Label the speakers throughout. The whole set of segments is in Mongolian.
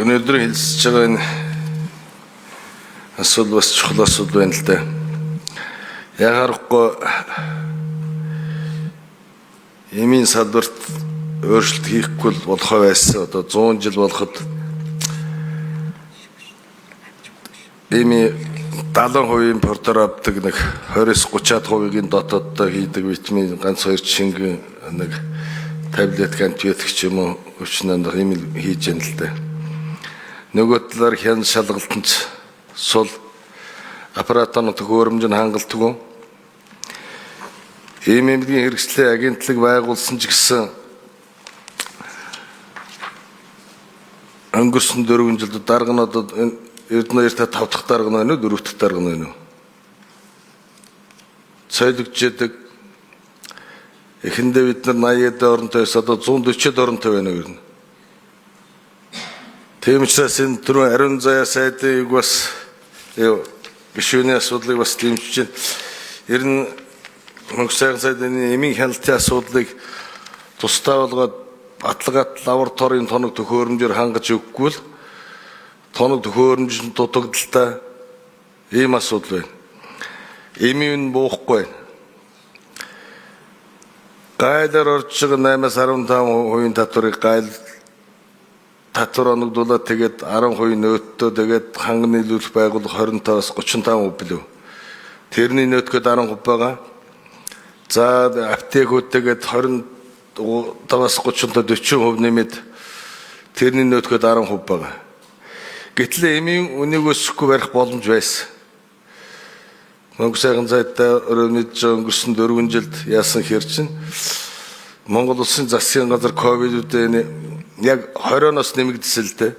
Speaker 1: Өнөөдөр хэлсэж байгаа энэ асуудал бас чухал асуудал байна л да. Яагаахгүй эмийн салбарт өөрчлөлт хийхгүй болохоо байсан. Одоо 100 жил болоход эми 70% импортоор авдаг нэг 20-30%-ийн дотооддоо хийдэг витамин ганц хоёр шингэн нэг таблет антибиотик ч юм уу өчнөнд ийм хийж яана л да. Нөгөө талаар хян шалгалтанд сул аппаратны төхөөрөмж нь хангалтгүй. Эмийн хэрэгслийн агентлаг байгуулсан ч гэсэн өнгөрсөн 4 жилд дарга нь одоо Эрдэнэ 5 дахь дарга нь байна уу 4 дахь дарга нь байна уу? Цайлгжээдэг эхэндээ бид нар 80-д оронтойс одоо 140-д оронтой байна уу? Тийм учраас энэ түрүү ариун заяа сайдыг бас гишүүний асуудлыг бас дэмжиж байна. Ер нь мөнгө сайхан сайдны эмийн хяналтын асуудлыг тусдаа болгоод Батлагат лабораторийн тоног төхөөрөмжөөр хангаж өгөхгүй л тоног төхөөрөмж дутагдaltaа ийм асуудал байна. Эмийн буухгүй байна. Гайлаар орж байгаа 8-15% татварыг гайл татвар оногдуулаад тэгээд 10% нөөттөө тэгээд ханган нийлүүлэх байгууллага 25-аас 35% билүү. Тэрний нөөтгөд 10% байгаа. За аптекуудтэйгээд 25-аас 30-40% нэмээд тэрний нөөтгөд 10% байгаа. Гэтэл эмийн үнийг өсөхгүй барих боломж байсан. Мөнгө сайхан зайтай өрөөмөж өнгөрсөн 4 жилд яасан хэр чинь Монгол улсын засгийн газар ковид үедээ яг 20-оос нэмэгдсэн л дээ.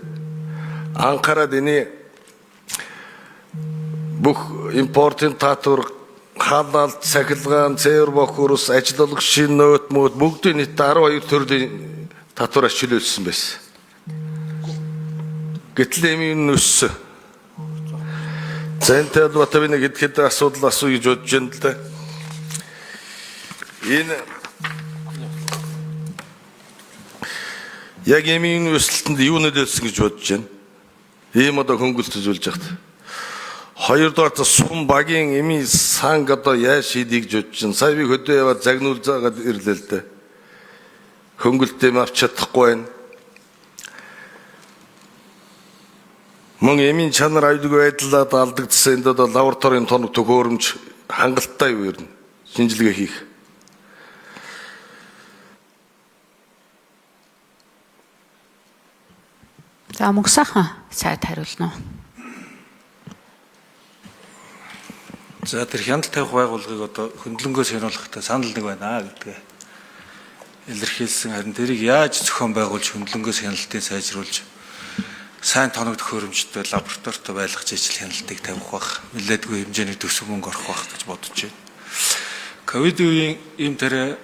Speaker 1: Анхаарал энэ бүх импортын татвар, халаалт, цахилгаан, цэвэр бохирус, ажиллах шин нөөт мөд бүгдийн нийт 12 төрлийн татвар ашиглуулсан байсан. Гэтэл эмийн өссөн. Зэнтэй батав нэг хэд асуудал асуу гэж бодож байна л да. Энэ яг эмийн өсөлтөнд юу нөлөөлсөн гэж бодож байна. Ийм одоо хөнгөлт үзүүлж яхад. Хоёрдугаар сум багийн эмийн санг одоо яаж шийдийг гэж бодож байна. Сая би хөдөө яваад загнуул заагаад ирлээ л да. Хөнгөлтөө авч чадахгүй байна. Мөн эмийн чанар аюулгүй байдлаар алдагдсан энэ одоо лабораторийн тоног төхөөрөмж хангалттай юу юм шинжилгээ хийх.
Speaker 2: За мөнгө сайхан сайд хариулна уу?
Speaker 3: За тэр хяналт тавих байгууллагыг одоо хөндлөнгөөс хянуулахдаа санал нэг байна гэдгээ илэрхийлсэн. Харин тэрийг яаж зохион байгуулж хөндлөнгөөс хяналтыг сайжруулж сайн тоног төхөөрөмжтэй лабораторитой байлгах жижиг хяналтыг тавих бах, нэлээдгүй хэмжээний төсөв мөнгө орох бах гэж бодож байна. Ковид үеийн ийм тарай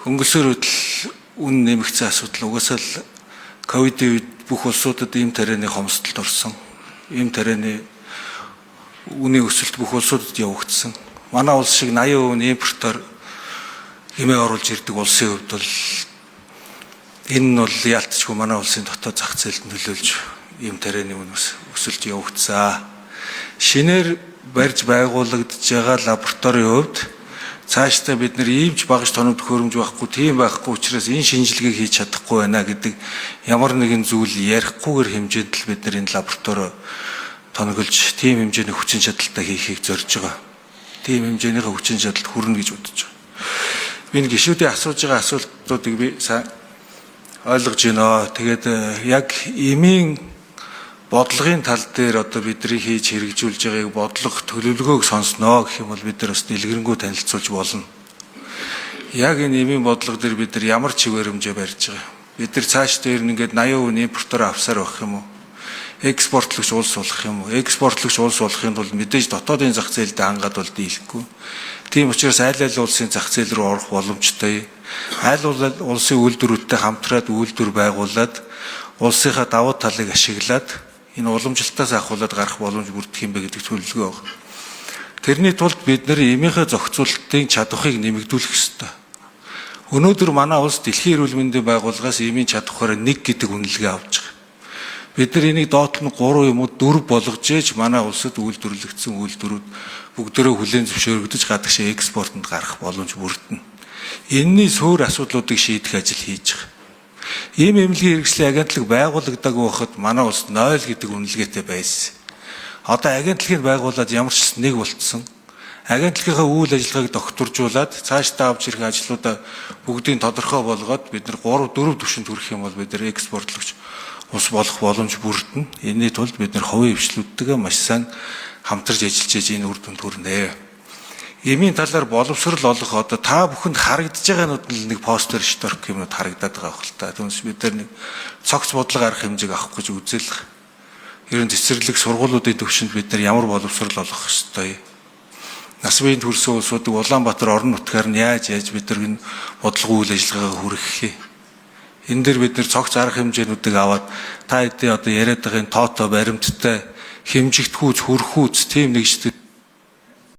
Speaker 3: хөнгөлсөөр хөдөл үн нэмэгдсэн асуудал угаасаа л ковидын үед бүх улсуудад ийм тарайны хомсдолд орсон. Ийм тарайны үнийн өсөлт бүх улсуудад явагдсан. Манай улс шиг 80% нь импортоор хэмээ оруулж ирдэг улсын хувьд бол энэ нь бол яалтчгүй манай улсын дотоод зах зээлд нөлөөлж ийм тарайны үн өсөлт явагдсан. Шинээр барьж байгуулагдж байгаа лабораторийн хувьд цаашдаа бид нар иймч багаж тоног төхөөрөмж байхгүй, тийм байхгүй учраас энэ шинжилгээг хийж чадахгүй байна гэдэг ямар нэгэн зүйл ярихгүйгээр хэмжээнд л бид нар энэ лаборатори тоноглож тийм хэмжээний хүчин чадалтай хийхийг зорж байгаа. Тийм хэмжээнийхээ хүчин чадалд хүрнэ гэж бодож байгаа. Би энэ гишүүдийн асууж байгаа асуултуудыг би сайн ойлгож байна. Тэгээд яг эмийн бодлогын тал дээр одоо бидний хийж хэрэгжүүлж байгааг бодлого төлөвлөгөөг сонсноо гэх юм бол бид нар бас дэлгэрэнгүй танилцуулж болно. Яг энэ эмийн бодлого дээр бид нар ямар чигээр хэмжээ барьж байгаа. Бид нар цааш дээр ингээд 80% импортоор авсаар байх юм уу? Экспортлогч улс болох юм уу? Экспортлогч улс болохын тулд мэдээж дотоодын зах зээлд хангаад бол дийлэхгүй. Тийм учраас аль аль улсын зах зээл рүү орох боломжтой. Аль улсын үйлдвэрүүдтэй хамтраад үйлдвэр байгуулад улсынхаа давуу талыг ашиглаад энэ уламжлалтаас ахуулаад гарах боломж бүрдэх юм бэ гэдэг төлөвлөгөө байна. Тэрний тулд бид нэр эмийнхээ зохицуулалтын чадварыг нэмэгдүүлэх ёстой. Өнөөдөр манай улс Дэлхийн эрүүл мэндийн байгууллагаас эмийн чадвараар 1 гэдэг үнэлгээ авч байгаа. Бид нар энийг доотлол нь 3 юм уу 4 болгож ээж манай улсад үйлдвэрлэгдсэн үйлдвэрүүд бүгдөө хүлээн зөвшөөрөгдөж гадагшаа экспортод гарах боломж бүрдэнэ. Энэний суур асуудлуудыг шийдэх ажил хийж байгаа. Ийм эмнэлгийн хэрэгслийн агентлаг байгуулагдаагүй байхад манай улсад 0 гэдэг үнэлгээтэй байсан. Одоо агентлагийг байгуулад ямар ч нэг болцсон. Агентлагийнхаа үйл ажиллагааг докторжуулаад цаашдаа авч ирэх ажлуудаа бүгдийг тодорхой болгоод бид нар 3 4 түвшинд хүрэх юм бол бид нар экспортлогч ус болох боломж бүрдэнэ. Энэний тулд бид нар хувийн хвшлүүдтэйгээ маш сайн хамтарч ажиллаж энэ үр дүнд хүрнэ. Эмийн талаар боловсрол олох одоо та бүхэнд харагдаж байгаанууд нь нэг постэр шторк юмнууд харагдаад байгаа хэл та. Түүнээс бид нар нэг цогц бодлого арга хэмжээг авах гэж үзэл. Ерөн цэцэрлэг сургуулиудын төвшөнд бид нар ямар боловсрол олох ёстой. Нас биеийн төрсөн улсуудыг Улаанбаатар орон нутгаар нь яаж бид нар энэ бодлого үйл ажиллагаагаа хүргэх юм. Энэ дээр бид нар цогц арга хэмжээнүүдийг аваад та хэдий одоо яриад байгаа энэ тоотой баримттай хэмжигдэхүүц хүрхүүц тийм нэгжтэй